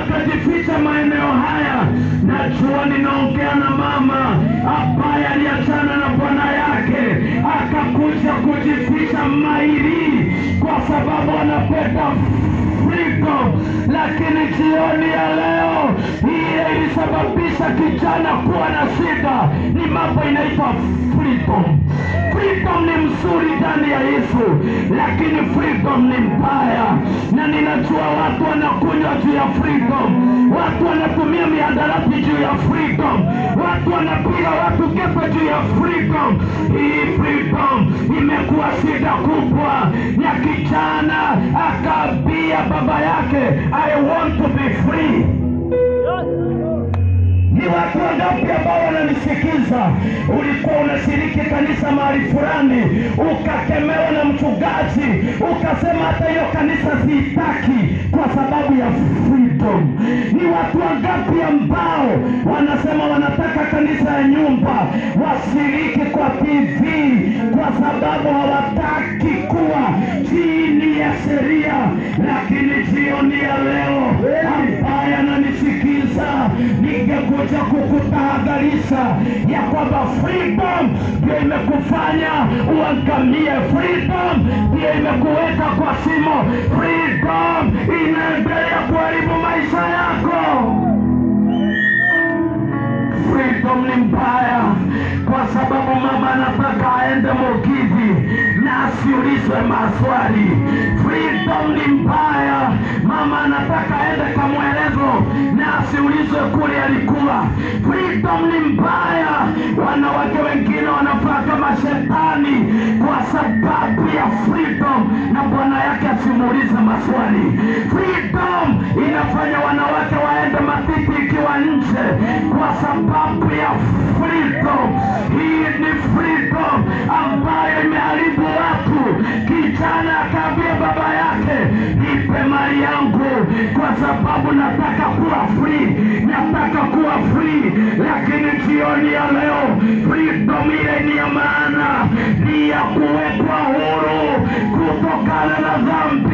akajificha maeneo haya. Najua ninaongea na mama ambaye aliachana na bwana yake akakuja kujificha Mairi kwa sababu anapenda freedom. Lakini jioni ya leo hii ilisababisha kijana kuwa na shida. Ni mambo inaitwa freedom. Freedom ni mzuri ndani ya Yesu, lakini freedom ni mbaya. Na ninajua watu wanakunywa juu ya freedom, watu wanatumia mihadarati juu ya freedom, watu wanapiga watu kepe juu ya freedom. Hii freedom imekuwa shida kubwa. Ya kijana akaambia baba yake, I want to be free. Ni watu wangapi ambao wananisikiza? Ulikuwa unashiriki kanisa mahali fulani, ukakemewa na mchungaji, ukasema hata hiyo kanisa sitaki kwa sababu ya freedom. Ni watu wangapi ambao wanasema wanataka kanisa ya nyumba washiriki kwa TV kwa sababu hawataki kuwa chini ya sheria? Lakini jioni ya leo ambaye ananisikiza, ningekuja kukutahadharisha ya kwamba freedom ndio imekufanya uangamie. Freedom ndio imekuweka kwa shimo. Freedom inaendelea kuharibu maisha yako. Freedom ni mbaya kwa sababu mama anataka aende Mugithi na asiulizwe maswali. Freedom ni mbaya, mama anataka aende Kamwelezo na asiulizwe kule alikuwa. Freedom ni mbaya, wanawake wengine wanafaa kama shetani kwa sababu ya freedom na bwana yake asimuulize maswali. Freedom inafanya wanawake waende matiti ikiwa nje kwa sababu ya freedom. Hii ni freedom ambayo imeharibu watu. Kijana akaambia baba yake, nipe mali yangu kwa sababu nataka kuwa free, nataka kuwa free. Lakini jioni ya leo freedom ile ni ya maana, ni ya kuwekwa huru kutokana na dhambi.